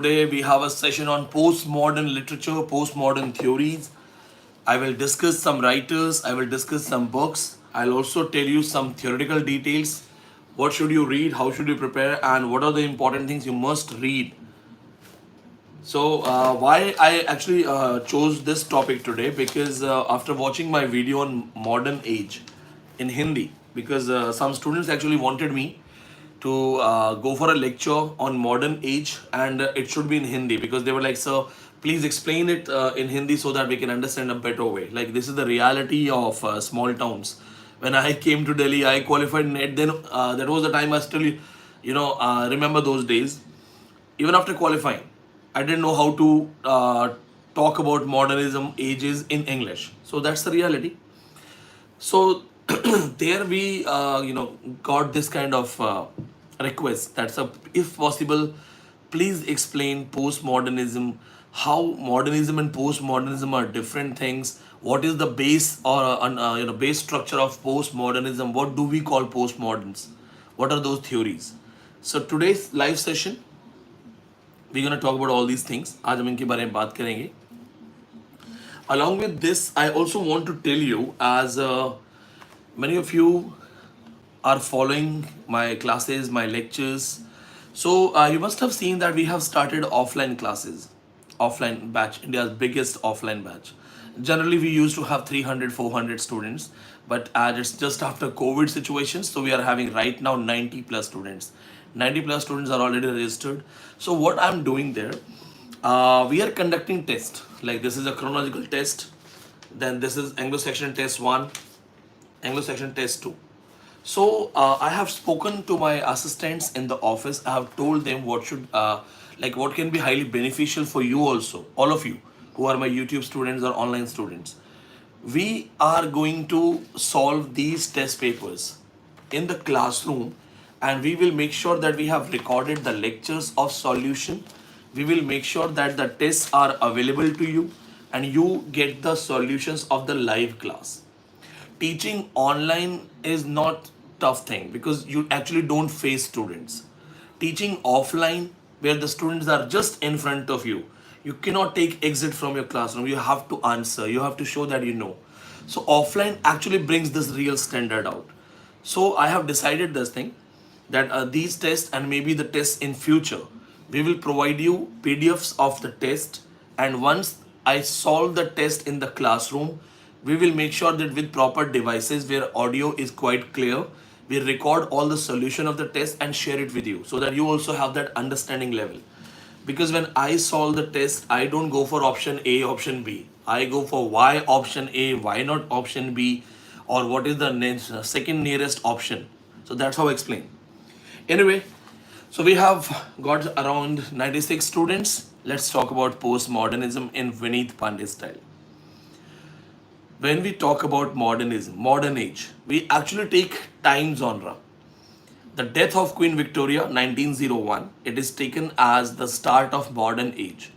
Today we have a session on postmodern literature, postmodern theories. I will discuss some writers, I will discuss some books. I'll also tell you some theoretical details. What should you read, how should you prepare, and what are the important things you must read. Why I actually chose this topic today, because after watching my video on modern age in Hindi, because some students actually wanted me to go for a lecture on modern age, and it should be in Hindi, because they were like, sir, please explain it in Hindi so that we can understand a better way. Like, this is the reality of small towns. When I came to Delhi, I qualified NET. Then that was the time I still, remember those days. Even after qualifying, I didn't know how to talk about modernism ages in English. So that's the reality. So there we, got this kind of request. That's a, if possible, please explain postmodernism, how modernism and postmodernism are different things. What is the base or base structure of postmodernism? What do we call postmoderns? What are those theories? So today's live session, we're going to talk about all these things. आज हम इनके बारे में बात करेंगे. Along with this, I also want to tell you, as many of you are following my classes, my lectures. So you must have seen that we have started offline classes, offline batch, India's biggest offline batch. Generally, we used to have 300, 400 students, but as it's just after COVID situation, so we are having right now 90 plus students. 90 plus students are already registered. So what I'm doing there, we are conducting tests. Like, this is a chronological test, then this is Anglo-Saxon test 1, Anglo-Saxon test 2. So I have spoken to my assistants in the office. I have told them what should, what can be highly beneficial for you also, all of you who are my YouTube students or online students. We are going to solve these test papers in the classroom, and we will make sure that we have recorded the lectures of solution. We will make sure that the tests are available to you and you get the solutions of the live class. Teaching online is not tough thing, because you actually don't face students. Teaching offline, where the students are just in front of you, you cannot take exit from your classroom. You have to answer, you have to show that you know. So offline actually brings this real standard out. So I have decided this thing, that these tests and maybe the tests in future, we will provide you PDFs of the test, and once I solve the test in the classroom, we will make sure that with proper devices where audio is quite clear, we record all the solution of the test and share it with you, so that you also have that understanding level. Because when I solve the test, I don't go for option A, option B. I go for why option A, why not option B, or what is the second nearest option. So that's how I explain. Anyway, so we have got around 96 students. Let's talk about postmodernism in Vineet Pandey style. When we talk about modernism, modern age, we actually take time genre. The death of Queen Victoria, 1901, it is taken as the start of modern age.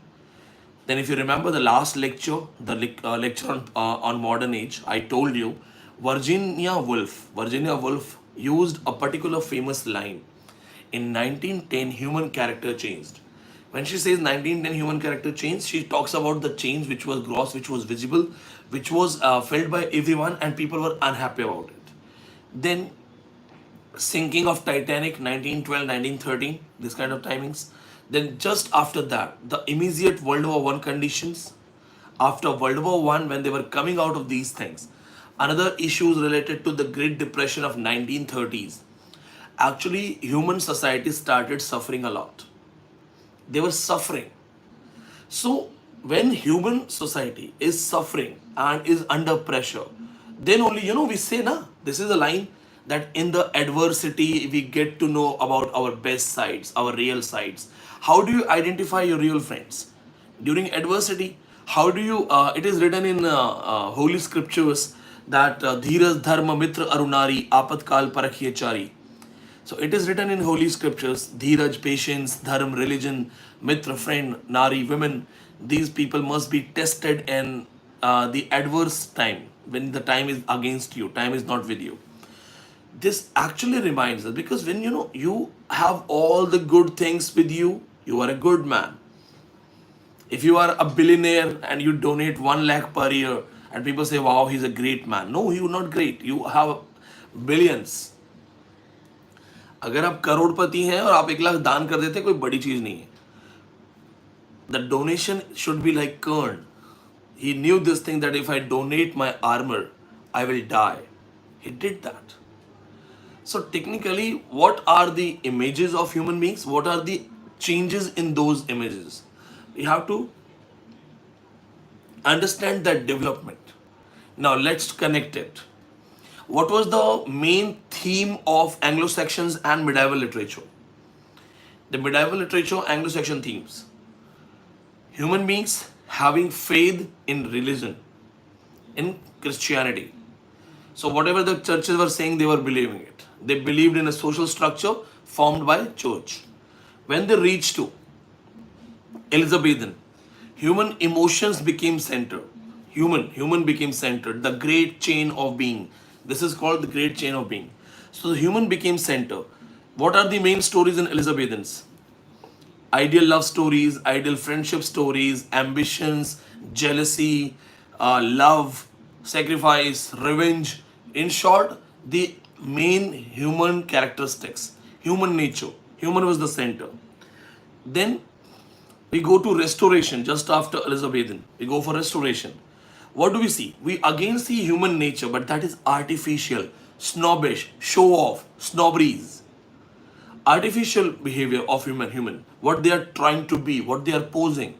Then if you remember the last lecture, the lecture on modern age, I told you Virginia Woolf used a particular famous line. In 1910, human character changed. When she says 1910 human character change, she talks about the change which was gross, which was visible, which was felt by everyone, and people were unhappy about it. Then sinking of Titanic, 1912, 1913, this kind of timings. Then just after that, the immediate World War I conditions. After World War I, when they were coming out of these things, another issues related to the Great Depression of 1930s. Actually, human society started suffering a lot. They were suffering. So when human society is suffering and is under pressure, then only, we say, this is a line, that in the adversity, we get to know about our best sides, our real sides. How do you identify your real friends? During adversity, how do you, it is written in holy scriptures that Dheeraj Dharma Mitra Arunari Apatkal Parakhiya Chari. So it is written in holy scriptures, Dheeraj, patience, Dharm, religion, Mitra, friend, Nari, women. These people must be tested in the adverse time, when the time is against you, time is not with you. This actually reminds us, because when you have all the good things with you, you are a good man. If you are a billionaire and you donate 1 lakh per year and people say, wow, he's a great man. No, you're not great. You have billions. अगर आप करोड़पति हैं और आप 1 लाख दान कर देते, कोई बड़ी चीज नहीं है. The donation should be like Kern. He knew this thing that if I donate my armor, I will die. He did that. So technically, what are the images of human beings? What are the changes in those images? We have to understand that development. Now let's connect it. What was the main theme of Anglo-Saxons and medieval literature? The medieval literature, Anglo-Saxon themes. Human beings having faith in religion, in Christianity. So whatever the churches were saying, they were believing it. They believed in a social structure formed by church. When they reached to Elizabethan, human emotions became centered. Human became centered. The great chain of being. This is called the great chain of being. So the human became center. What are the main stories in Elizabethans? Ideal love stories, ideal friendship stories, ambitions, jealousy, love, sacrifice, revenge. In short, the main human characteristics, human nature. Human was the center. Then we go to restoration just after Elizabethan. We go for restoration. What do we see? We again see human nature, but that is artificial, snobbish, show off, snobberies. Artificial behavior of human, what they are trying to be, what they are posing.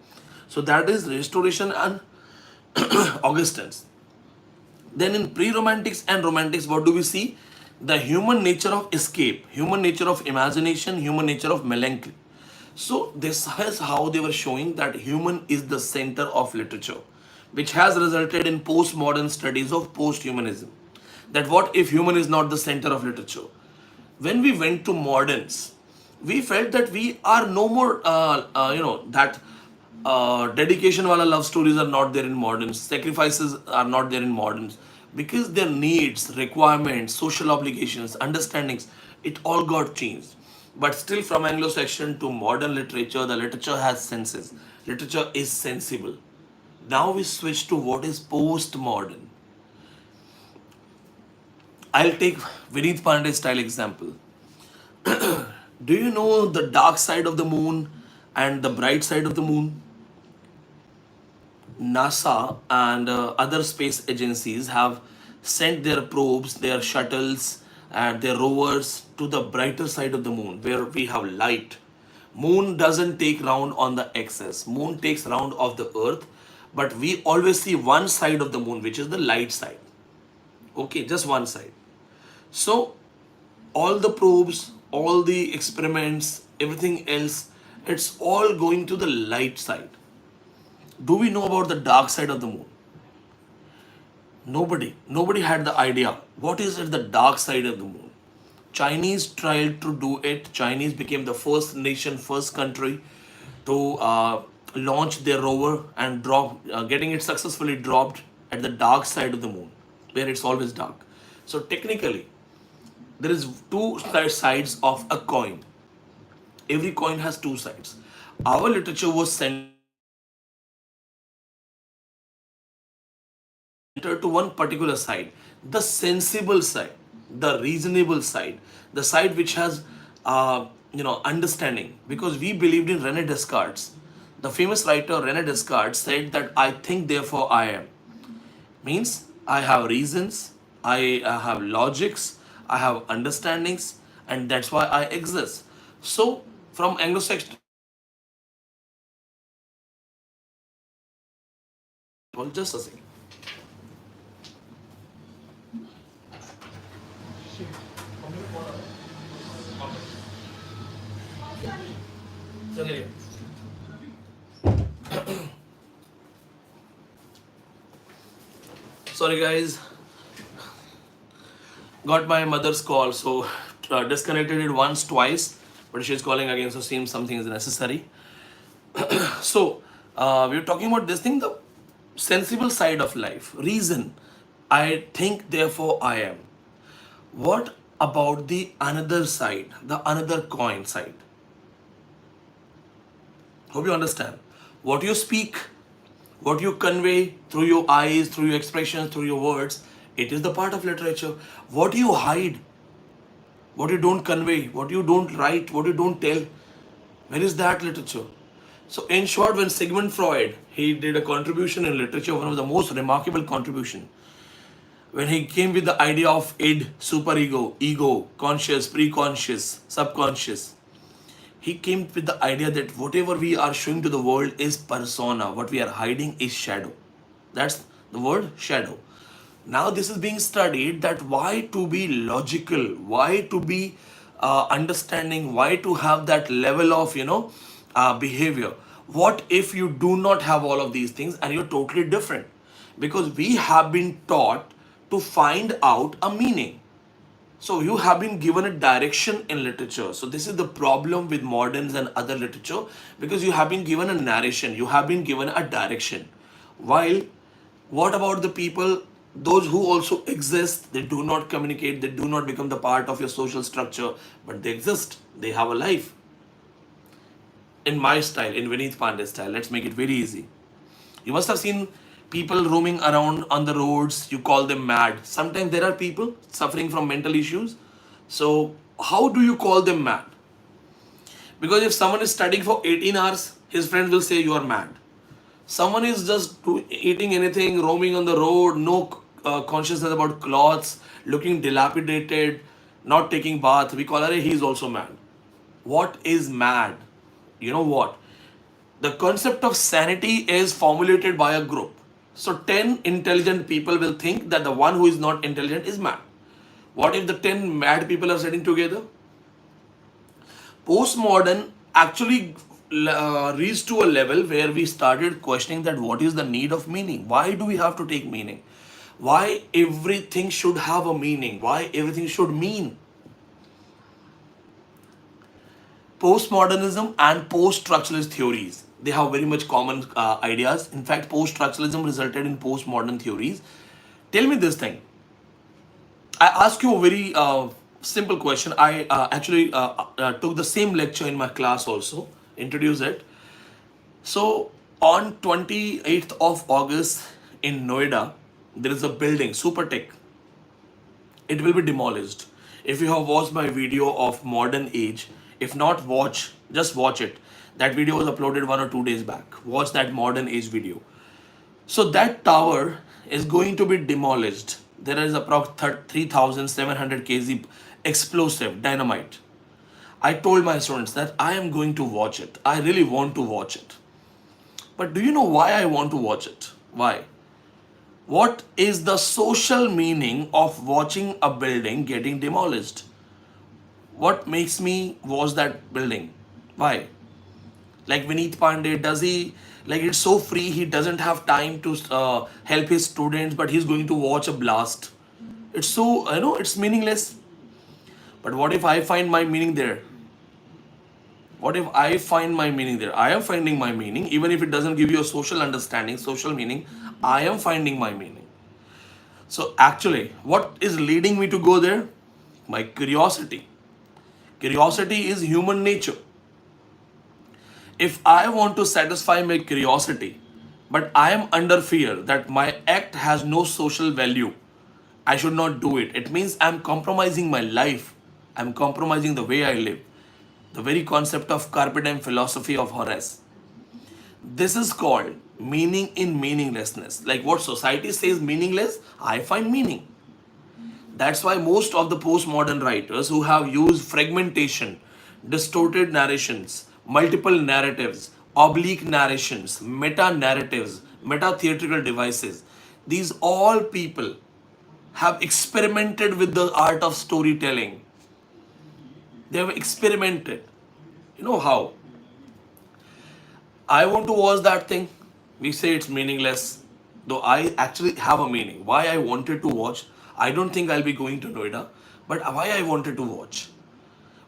So that is restoration and Augustines. Then in pre-romantics and romantics, what do we see? The human nature of escape, human nature of imagination, human nature of melancholy. So this is how they were showing that human is the center of literature, which has resulted in postmodern studies of posthumanism. That what if human is not the center of literature? When we went to moderns, we felt that we are no more, that dedication wala love stories are not there in moderns, sacrifices are not there in moderns, because their needs, requirements, social obligations, understandings, it all got changed. But still, from Anglo-Saxon to modern literature, the literature has senses. Literature is sensible. Now we switch to what is postmodern. I'll take Vineet Pandey style example. Do you know the dark side of the moon and the bright side of the moon? NASA and other space agencies have sent their probes, their shuttles, and their rovers to the brighter side of the moon where we have light. Moon doesn't take round on the axis. Moon takes round of the earth, but we always see one side of the moon, which is the light side. Okay, just one side. So all the probes, all the experiments, everything else, it's all going to the light side. Do we know about the dark side of the moon? Nobody had the idea. What is it, the dark side of the moon? Chinese tried to do it. Chinese became the first nation, first country to launch their rover and getting it successfully dropped at the dark side of the moon, where it's always dark. So technically, there is two sides of a coin. Every coin has two sides. Our literature was centered to one particular side, the sensible side, the reasonable side, the side which has understanding, because we believed in René Descartes. The famous writer René Descartes said that I think therefore I am. Means I have reasons, I have logics, I have understandings, and that's why I exist. So from Anglo-Saxon, well, just a second. Sorry guys, got my mother's call, so disconnected it once, twice, but she's calling again, so seems something is necessary. So we're talking about this thing, the sensible side of life, reason. I think therefore I am. What about the another side, the another coin side? Hope you understand. What you speak, what you convey through your eyes, through your expressions, through your words, it is the part of literature. What you hide, what you don't convey, what you don't write, what you don't tell, where is that literature? So in short, when Sigmund Freud, he did a contribution in literature, one of the most remarkable contribution, when he came with the idea of id, superego, ego, conscious, preconscious, subconscious, he came with the idea that whatever we are showing to the world is persona, what we are hiding is shadow. That's the word shadow. Now this is being studied, that why to be logical, why to be understanding, why to have that level of behavior. What if you do not have all of these things and you're totally different? Because we have been taught to find out a meaning. So you have been given a direction in literature. So this is the problem with moderns and other literature, because you have been given a narration, you have been given a direction. While what about the people, those who also exist, they do not communicate, they do not become the part of your social structure, but they exist, they have a life. In my style, in Vineet Pandey style, let's make it very easy. You must have seen people roaming around on the roads, you call them mad. Sometimes there are people suffering from mental issues. So how do you call them mad? Because if someone is studying for 18 hours, his friends will say you are mad. Someone is just eating anything, roaming on the road, no consciousness about clothes, looking dilapidated, not taking bath, we call her, he is also mad. What is mad? You know what? The concept of sanity is formulated by a group. So 10 intelligent people will think that the one who is not intelligent is mad. What if the 10 mad people are sitting together? Postmodern actually reached to a level where we started questioning that what is the need of meaning? Why do we have to take meaning? Why everything should have a meaning? Why everything should mean? Postmodernism and post-structuralist theories, they have very much common ideas. In fact, post-structuralism resulted in postmodern theories. Tell me this thing. I ask you a very simple question. I actually took the same lecture in my class also, introduced it. So on 28th of August in Noida, there is a building, Super Tech. It will be demolished. If you have watched my video of modern age, if not watch, just watch it. That video was uploaded 1 or 2 days back. Watch that modern age video. So that tower is going to be demolished. There is approximately 3,700 kg explosive dynamite. I told my students that I am going to watch it. I really want to watch it. But do you know why I want to watch it? Why? What is the social meaning of watching a building getting demolished? What makes me watch that building? Why? Like Vineet Pandey, does he, like it's so free, he doesn't have time to help his students, but he's going to watch a blast. It's so, it's meaningless. But what if I find my meaning there? What if I find my meaning there? I am finding my meaning, even if it doesn't give you a social understanding, social meaning, I am finding my meaning. So actually, what is leading me to go there? My curiosity. Curiosity is human nature. If I want to satisfy my curiosity, but I am under fear that my act has no social value, I should not do it. It means I'm compromising my life. I'm compromising the way I live. The very concept of carpe diem philosophy of Horace. This is called meaning in meaninglessness. Like what society says meaningless, I find meaning. That's why most of the postmodern writers who have used fragmentation, distorted narrations, multiple narratives, oblique narrations, meta-narratives, meta-theatrical devices, these all people have experimented with the art of storytelling. They have experimented. You know how? I want to watch that thing. We say it's meaningless, though I actually have a meaning. Why I wanted to watch, I don't think I'll be going to Noida, but why I wanted to watch.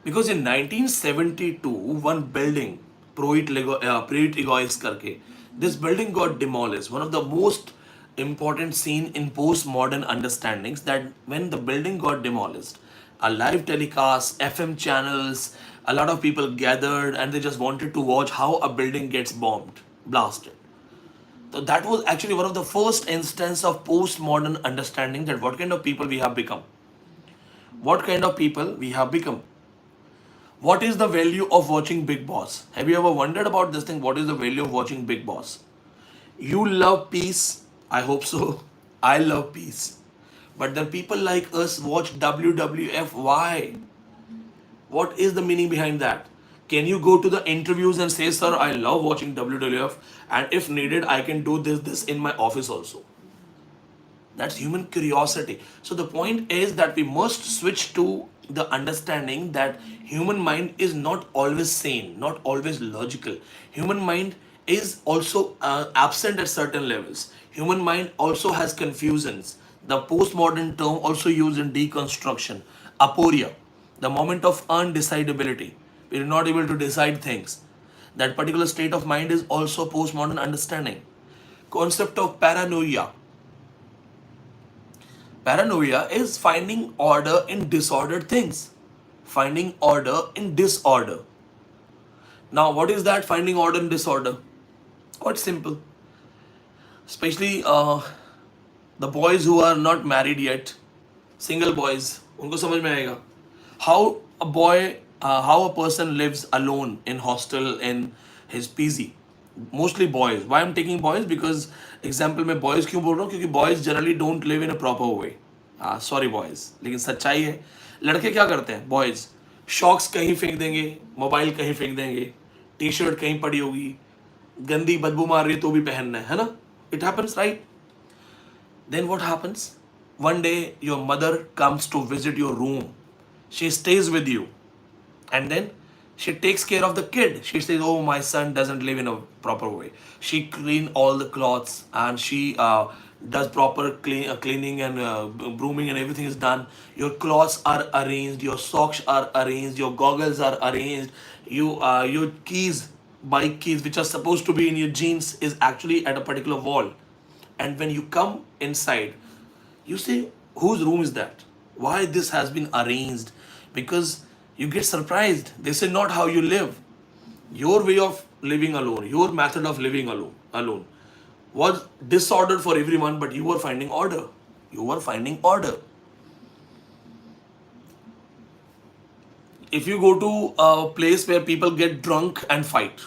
Because in 1972, one building, Proit Egoist karke, this building got demolished. One of the most important scene in postmodern understandings, that when the building got demolished, a live telecast, FM channels, a lot of people gathered and they just wanted to watch how a building gets bombed. blasted. So that was actually one of the first instance of postmodern understanding that what kind of people we have become. What kind of people we have become. What is the value of watching Big Boss? Have you ever wondered about this thing? What is the value of watching Big Boss? You love peace. I hope so. I love peace. But then people like us watch WWF. Why? What is the meaning behind that? Can you go to the interviews and say, sir, I love watching WWF, and if needed, I can do this in my office also? That's human curiosity. So the point is that we must switch to the understanding that human mind is not always sane, not always logical. Human mind is also absent at certain levels. Human mind also has confusions. The postmodern term also used in deconstruction, aporia, the moment of undecidability. We are not able to decide things. That particular state of mind is also postmodern understanding. Concept of paranoia. Paranoia is finding order in disordered things. Finding order in disorder. Now, what is that finding order in disorder? Quite simple. Especially the boys who are not married yet, single boys, उनको समझ में आएगा. How a boy, how a person lives alone in hostel in his PZ. Mostly boys. Why I'm taking boys? Because example में boys क्यों बोल रहा हूँ? क्योंकि boys generally don't live in a proper way. Sorry boys, लेकिन सच्चाई है. लड़के क्या करते हैं? Boys शॉक्स कहीं फेंक देंगे, मोबाइल कहीं फेंक देंगे, टी शर्ट कहीं पड़ी होगी, गंदी बदबू मार रही है तो भी पहनना है ना? It happens, right? Then what happens? One day your mother comes to visit your room. She stays with you, and then she takes care of the kid. She says, oh, my son doesn't live in a proper way. She clean all the clothes, and she does proper cleaning and brooming, and everything is done. Your clothes are arranged, your socks are arranged, your goggles are arranged, your keys, bike keys which are supposed to be in your jeans is actually at a particular wall. And when you come inside, you say, whose room is that? Why this has been arranged? Because you get surprised. This is not how you live. Your way of living alone, your method of living alone was disordered for everyone, but you were finding order. You were finding order. If you go to a place where people get drunk and fight,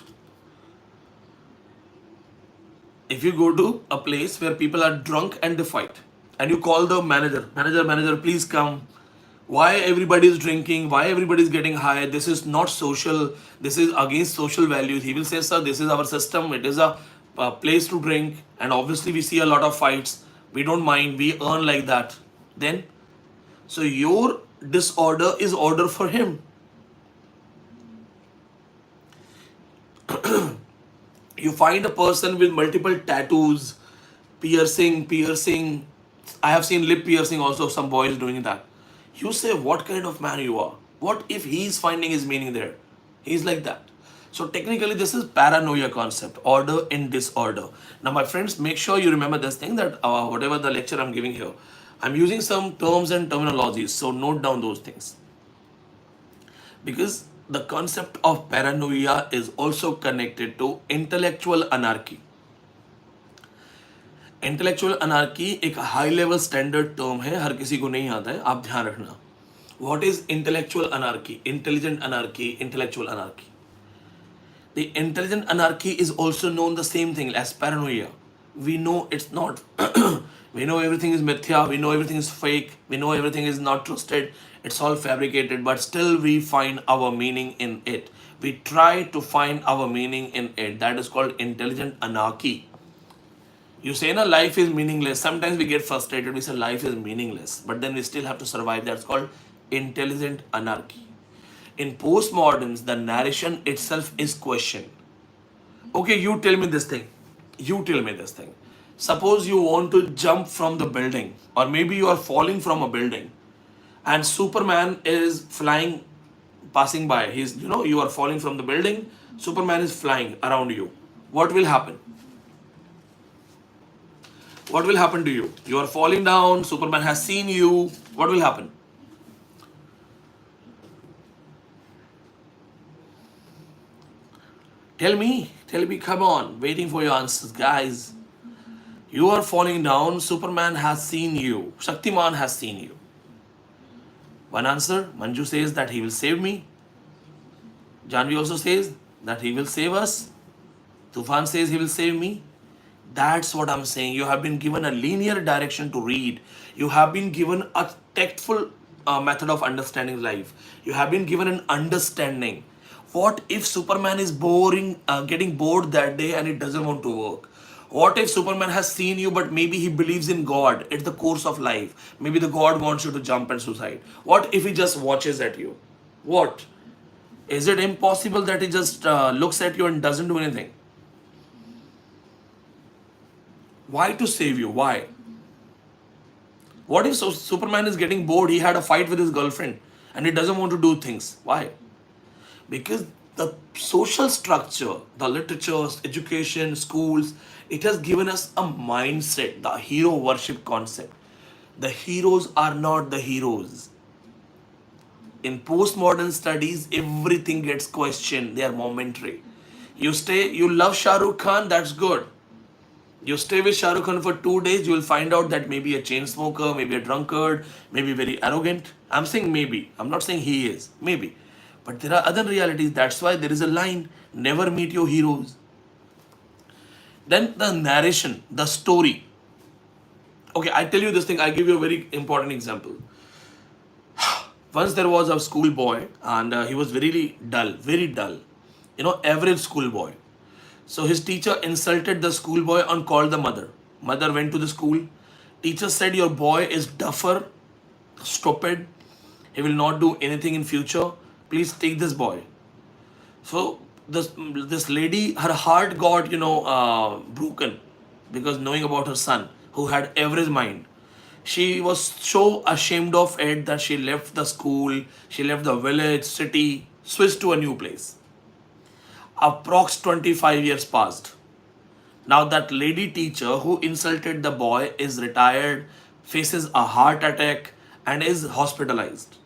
if you go to a place where people are drunk and they fight, and you call the manager, please come. Why everybody is drinking? Why everybody is getting high? This is not social. This is against social values. He will say, sir, this is our system. It is a place to drink. And obviously we see a lot of fights. We don't mind. We earn like that. Then, so your disorder is order for him. You find a person with multiple tattoos, piercing. I have seen lip piercing also, some boys doing that. You say, what kind of man you are? What if he's finding his meaning there? He's like that. So technically this is paranoia concept, order in disorder. Now my friends, make sure you remember this thing that whatever the lecture I'm giving here, I'm using some terms and terminologies, so note down those things. Because the concept of paranoia is also connected to intellectual anarchy. Intellectual anarchy एक high level standard term है, हर किसी को नहीं आता है, आप ध्यान रखना. What is intellectual anarchy? Intelligent anarchy, intellectual anarchy. The intelligent anarchy is also known the same thing as paranoia. We know it's not. We know everything is मिथ्या, we know everything is fake, we know everything is not trusted, it's all fabricated, but still we find our meaning in it. We try to find our meaning in it. That is called intelligent anarchy. You say, no, life is meaningless. Sometimes we get frustrated. We say life is meaningless, but then we still have to survive. That's called intelligent anarchy. In postmoderns, the narration itself is questioned. Okay, you tell me this thing. You tell me this thing. Suppose you want to jump from the building, or maybe you are falling from a building, and Superman is flying, passing by. You are falling from the building. Superman is flying around you. What will happen? What will happen to you? You are falling down, Superman has seen you. What will happen? Tell me, Tell me, come on, waiting for your answers, guys. You are falling down. Superman has seen you. Shaktiman has seen you. One answer, Manju says that he will save me. Janvi also says that he will save us. Tufan says he will save me. That's what I'm saying. You have been given a linear direction to read. You have been given a tactful method of understanding life. You have been given an understanding. What if Superman is getting bored that day and it doesn't want to work? What if Superman has seen you, but maybe he believes in God at the course of life? Maybe the God wants you to jump and suicide. What if he just watches at you? What? Is it impossible that he just looks at you and doesn't do anything? Why to save you? Why? What if Superman is getting bored? He had a fight with his girlfriend and he doesn't want to do things. Why? Because the social structure, the literature, education, schools, it has given us a mindset, the hero worship concept. The heroes are not the heroes. In postmodern studies, everything gets questioned. They are momentary. You love Shah Rukh Khan, that's good. You stay with Shah Rukh Khan for 2 days, you will find out that maybe a chain smoker, maybe a drunkard, maybe very arrogant. I'm saying maybe. I'm not saying he is. Maybe. But there are other realities. That's why there is a line, never meet your heroes. Then the narration, the story. Okay, I tell you this thing. I give you a very important example. Once there was a schoolboy and he was very dull, average schoolboy. So his teacher insulted the schoolboy and called the mother. Mother went to the school. Teacher said, your boy is duffer, stupid. He will not do anything in future. Please take this boy. So this lady, her heart got, broken because knowing about her son who had average mind. She was so ashamed of it that she left the school, she left the village, city, switched to a new place. Approx 25 years passed. Now that lady teacher who insulted the boy is retired, faces a heart attack and is hospitalized.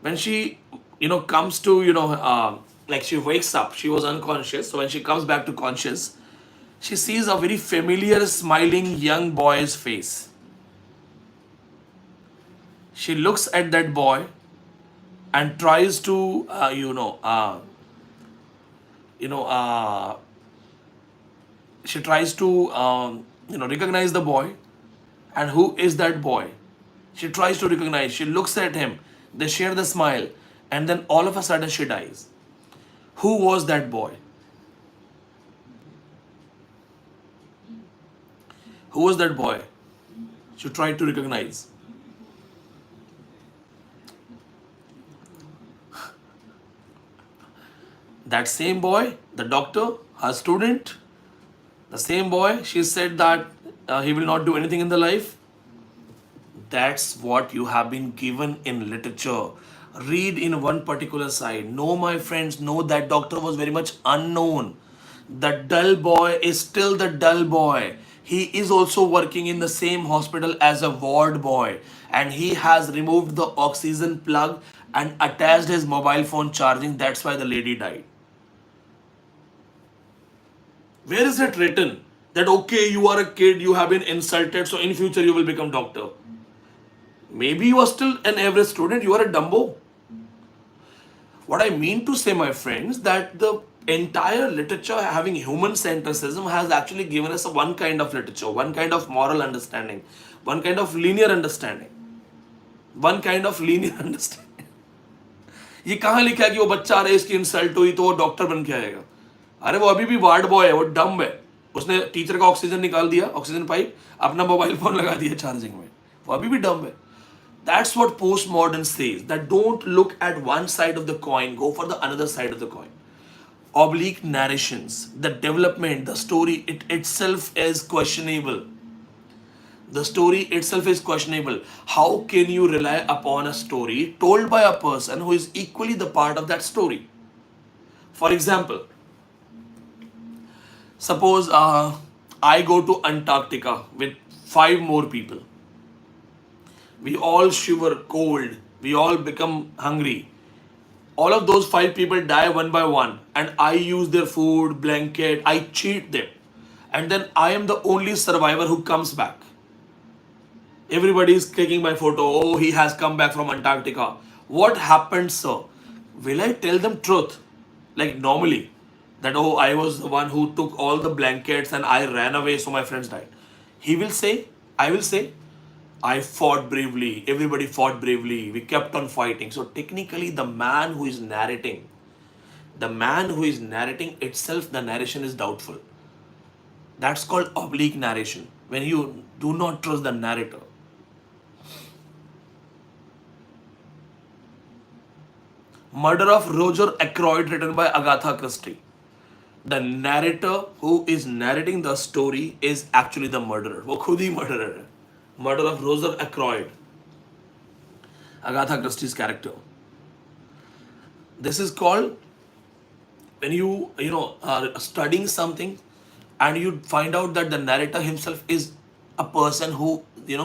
When she, comes to, like she wakes up, she was unconscious. So when she comes back to conscious, she sees a very familiar smiling young boy's face. She looks at that boy and tries to, she tries to, recognize the boy. And who is that boy? She tries to recognize. She looks at him. They share the smile. And then all of a sudden she dies. Who was that boy? Who was that boy? She tried to recognize. That same boy, the doctor, her student, the same boy, she said that he will not do anything in the life. That's what you have been given in literature. Read in one particular side. No, my friends, no, that doctor was very much unknown. The dull boy is still the dull boy. He is also working in the same hospital as a ward boy. And he has removed the oxygen plug and attached his mobile phone charging. That's why the lady died. Where is it written that, okay, you are a kid, you have been insulted, so in future you will become doctor? Maybe you are still an average student, you are a Dumbo. What I mean to say, my friends, that the entire literature having human-centricism has actually given us one kind of literature, one kind of moral understanding, one kind of linear understanding. One kind of linear understanding. ये कहाँ लिखा है कि वो बच्चा आ रहा है, इसकी इंसल्ट हुई तो वो डॉक्टर बन के आएगा? अरे वो अभी भी वार्ड बॉय है, वो डम्ब है. उसने टीचर का ऑक्सीजन निकाल दिया, ऑक्सीजन पाइप, अपना मोबाइल फोन लगा दिया चार्जिंग में, वो अभी भी डम्ब है. That's what postmodern says, that don't look at one side of the coin, go for the another side of the coin. Oblique narrations, the development, the story, it itself is questionable. The story itself is questionable. How can you rely upon a story told by a person who is equally the part of that story? For example, suppose I go to Antarctica with 5 more people. We all shiver cold. We all become hungry. all of those 5 people die one by one, and I use their food, blanket, I cheat them, and then I am the only survivor who comes back. Everybody is clicking my photo. Oh, he has come back from Antarctica. What happened, sir? Will I tell them truth? Like normally, that oh, I was the one who took all the blankets and I ran away, so my friends died. He will say, I will say, I fought bravely. Everybody fought bravely. We kept on fighting. So technically, the man who is narrating itself, the narration is doubtful. That's called oblique narration. When you do not trust the narrator. Murder of Roger Ackroyd, written by Agatha Christie. The narrator who is narrating the story is actually the murderer. वो खुद ही murderer है. Murder of Roger Ackroyd. Agatha Christie's character. This is called when you are studying something and you find out that the narrator himself is a person who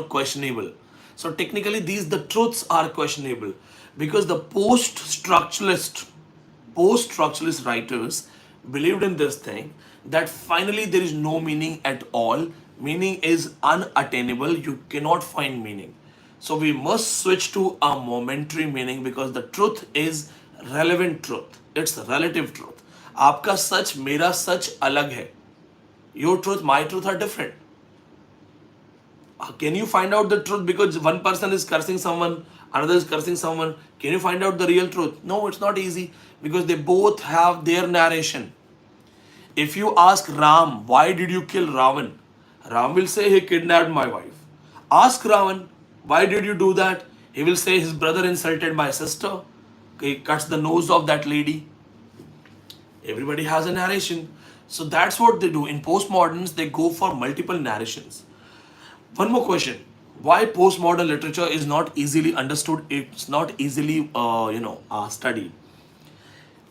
questionable. So technically the truths are questionable because the post-structuralist writers believed in this thing that finally there is no meaning at all. Meaning is unattainable. You cannot find meaning. So we must switch to a momentary meaning because the truth is relevant truth. It's relative truth. आपका सच मेरा सच अलग है. Your truth, my truth are different. Can you find out the truth because one person is cursing someone, another is cursing someone? Can you find out the real truth? No, it's not easy because they both have their narration. If you ask Ram, why did you kill Ravan? Ram will say he kidnapped my wife. Ask Ravan, why did you do that? He will say his brother insulted my sister. He cuts the nose of that lady. Everybody has a narration. So that's what they do. In postmoderns, they go for multiple narrations. One more question. Why postmodern literature is not easily understood? It's not easily, studied.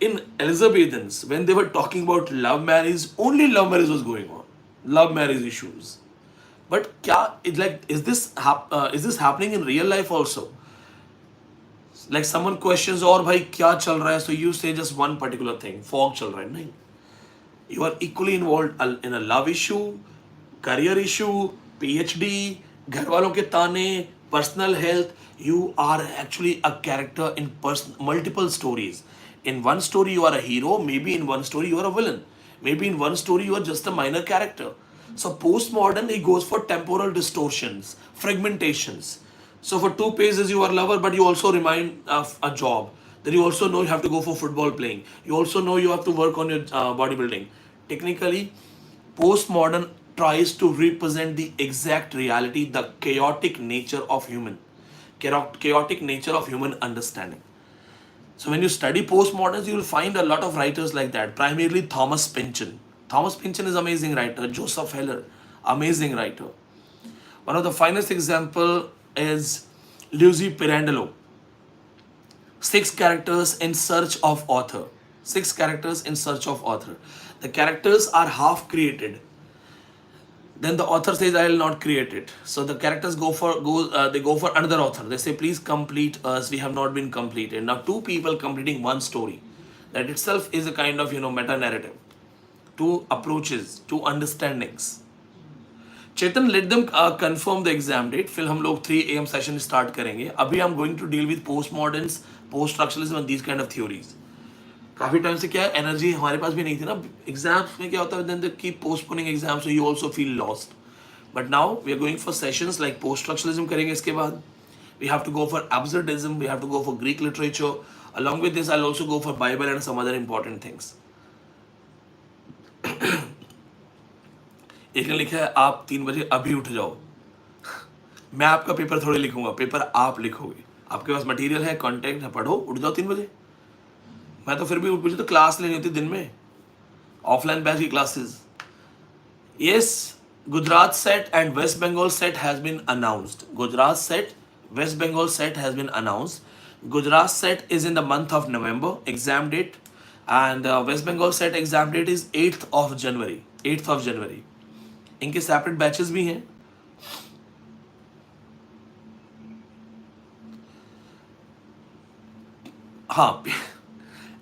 In Elizabethans, when they were talking about love marriage, only love marriage was going on. Love marriage issues. But is this happening in real life also? Like someone questions, or bhai kya chal raha hai? So you say just one particular thing. Fog chal raha hai. Nahin. You are equally involved in a love issue, career issue, PhD, घर वालों के ताने, personal health. You are actually a character in multiple stories. In one story you are a hero, maybe in one story you are a villain. Maybe in one story you are just a minor character. So postmodern, he goes for temporal distortions, fragmentations. So for 2 pages you are lover, but you also remind of a job. Then you also know you have to go for football playing. You also know you have to work on your bodybuilding. Technically, postmodern tries to represent the exact reality, the chaotic nature of human understanding. So when you study postmoderns, you will find a lot of writers like that. Primarily Thomas Pynchon. Thomas Pynchon is amazing writer. Joseph Heller, amazing writer. One of the finest example is Luigi Pirandello. 6 characters in search of author. 6 characters in search of author. The characters are half created. Then the author says, I will not create it. So the characters go for another author. They say, please complete us. We have not been completed. Now 2 people completing one story. That itself is a kind of meta narrative. 2 approaches, 2 understandings. Chetan, let them confirm the exam date. फिर हम लोग 3 AM session start करेंगे. अभी I'm going to deal with postmoderns, post-structuralism and these kind of theories. काफी time से क्या energy हमारे पास भी नहीं थी ना. एग्जाम्स में क्या होता है, then they keep postponing exams, so you also feel lost. But now we are going for sessions like post-structuralism करेंगे. इसके बाद we have to go for absurdism, we have to go for Greek literature. Along with this, I'll also go for Bible and some other important things. एक ने लिखा है आप 3 बजे अभी उठ जाओ. मैं आपका पेपर थोड़ी लिखूंगा, पेपर आप लिखोगे. आपके पास मटेरियल है, कंटेंट है, पढ़ो, उठ जाओ 3 बजे. मैं तो फिर भी मुझे तो क्लास लेनी होती दिन में, ऑफलाइन बैच की classes. Yes, Gujarat set and west Bengal set has been announced. Gujarat set, west Bengal set has been announced. Gujarat set is in the month of November, exam date, and West Bengal set exam date is 8th of January. 8th of January. इनके separate batches भी हैं. हाँ,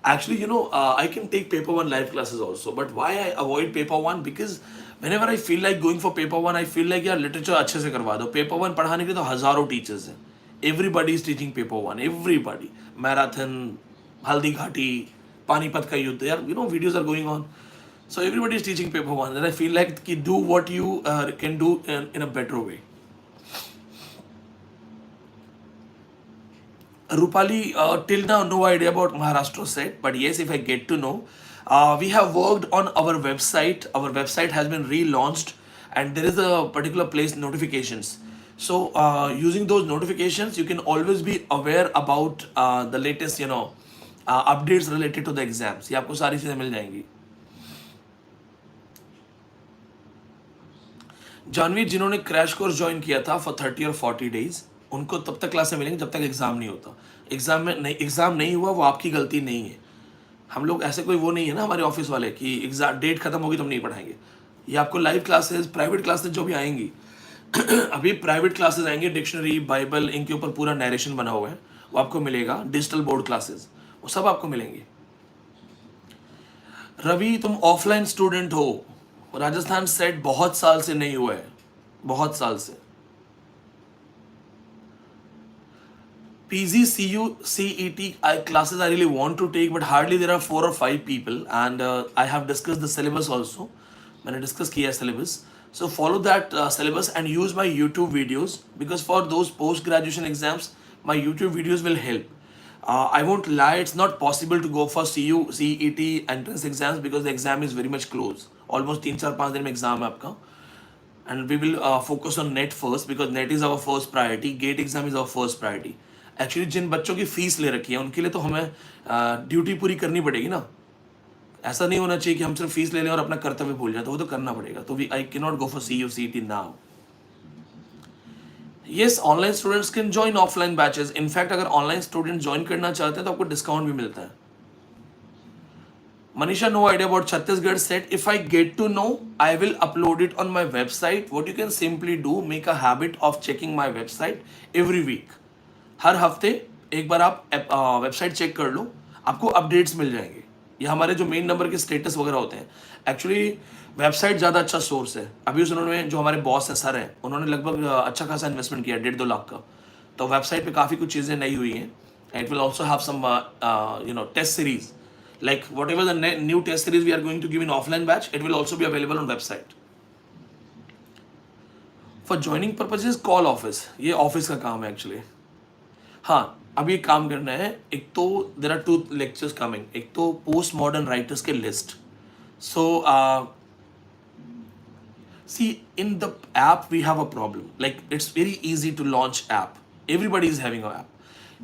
Actually, I can take paper one live classes also, but why I avoid paper one? Because whenever I feel like going for paper one, I feel like यार literature अच्छे से करवा दो. Paper one पढ़ाने के लिए तो हजारों teachers हैं. Everybody is teaching paper one. Everybody. Marathon, Haldi Ghati, Panipat का युद्ध. यार, videos are going on. So everybody is teaching paper one. And I feel like कि do what you can do in a better way. Rupali, till now, no idea about Maharashtra set, but yes, if I get to know, we have worked on our website. Our website has been relaunched, and there is a particular place notifications. So, using those notifications, you can always be aware about the latest, updates related to the exams. ये आपको सारी चीजें मिल जाएंगी. जानवी, जिन्होंने crash course join किया था for 30 और 40 days, उनको तब तक क्लासें मिलेंगी जब तक एग्जाम नहीं होता. एग्जाम नहीं हुआ, वो आपकी गलती नहीं है. हम लोग ऐसे कोई वो नहीं है ना हमारे ऑफिस वाले कि एग्जाम डेट खत्म होगी तो हम नहीं पढ़ाएंगे. ये आपको लाइव क्लासेस, प्राइवेट क्लासेस जो भी आएंगी अभी प्राइवेट क्लासेस आएंगे, डिक्शनरी, बाइबल, इनके ऊपर पूरा नरेशन बना हुआ है, वो आपको मिलेगा. डिजिटल बोर्ड क्लासेस, वो सब आपको मिलेंगे. रवि, तुम ऑफलाइन स्टूडेंट हो. राजस्थान सेट बहुत साल से नहीं हुआ है, बहुत साल से. PG, CU, CET classes I really want to take, but hardly there are 4 or 5 people, and I have discussed the syllabus also. मैंने discuss किया syllabus. So follow that syllabus and use my YouTube videos, because for those post-graduation exams, my YouTube videos will help. I won't lie, it's not possible to go for CU, CET entrance exams because the exam is very much close. Almost 3-4-5 दिन में exam है आपका. And we will focus on NET first, because NET is our first priority. GATE exam is our first priority. Actually जिन बच्चों की fees ले रखी है उनके लिए तो हमें ड्यूटी पूरी करनी पड़ेगी ना. ऐसा नहीं होना चाहिए कि हम सिर्फ फीस ले लें और अपना कर्तव्य भूल जाए, तो वो तो करना पड़ेगा. तो I can not go for CU CET now. Yes, online students can join offline batches. In fact अगर ऑनलाइन स्टूडेंट ज्वाइन करना चाहते हैं तो आपको डिस्काउंट भी मिलता है. Manisha, no idea about Chhattisgarh set. If I get to know, I will upload it on my website. What you can simply do, make a habit of checking my website every week. हर हफ्ते एक बार आप website check कर लो, आपको updates मिल जाएंगे. ये हमारे जो main number के स्टेटस वगैरह होते हैं. एक्चुअली वेबसाइट ज़्यादा अच्छा सोर्स है. अभी उन्होंने, जो हमारे बॉस है, सर हैं, उन्होंने लगभग अच्छा खासा इन्वेस्टमेंट किया, 1.5-2 लाख का. तो वेबसाइट पे काफ़ी कुछ चीज़ें नई हुई हैं. It will also have some test series, like whatever the new test series we are going to give in offline batch, it will also be available on website. For joining purposes, call office. ये office का काम है actually. हाँ, अभी एक काम करना है. एक तो there are 2 lectures coming. एक तो पोस्ट मॉडर्न राइटर्स के list. So see, in the app we have a problem. Like, it's very easy to launch app. Everybody is having an app.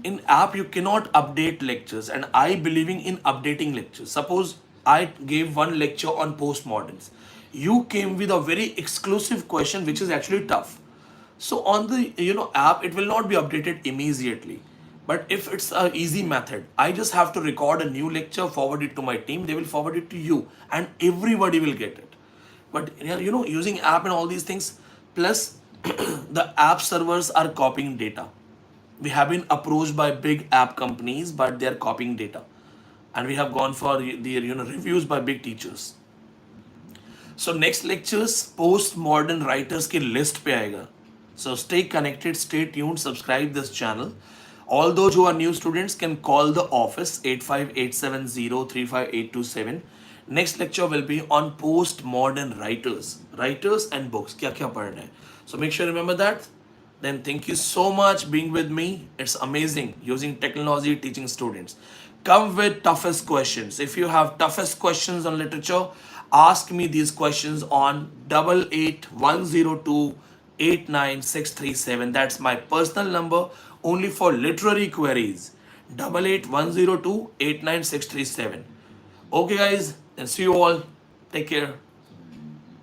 In app you cannot update lectures, and I believing in updating lectures. Suppose I gave one lecture on postmoderns, you came with a very exclusive question which is actually tough. So on the app it will not be updated immediately, but if it's a easy method, I just have to record a new lecture, forward it to my team, they will forward it to you, and everybody will get it. But using app and all these things, plus the app servers are copying data. We have been approached by big app companies, but they are copying data, and we have gone for their reviews by big teachers. So next lectures postmodern writers की list पे आएगा. So stay connected, stay tuned, subscribe this channel. All those who are new students can call the office 8587035827. Next lecture will be on postmodern writers and books. क्या क्या पढ़ना है. So make sure you remember that. Then thank you so much being with me. It's amazing using technology teaching students. Come with toughest questions. If you have toughest questions on literature, ask me these questions on 8810289637. That's my personal number only for literary queries. 8810289637. Okay guys, and see you all. Take care.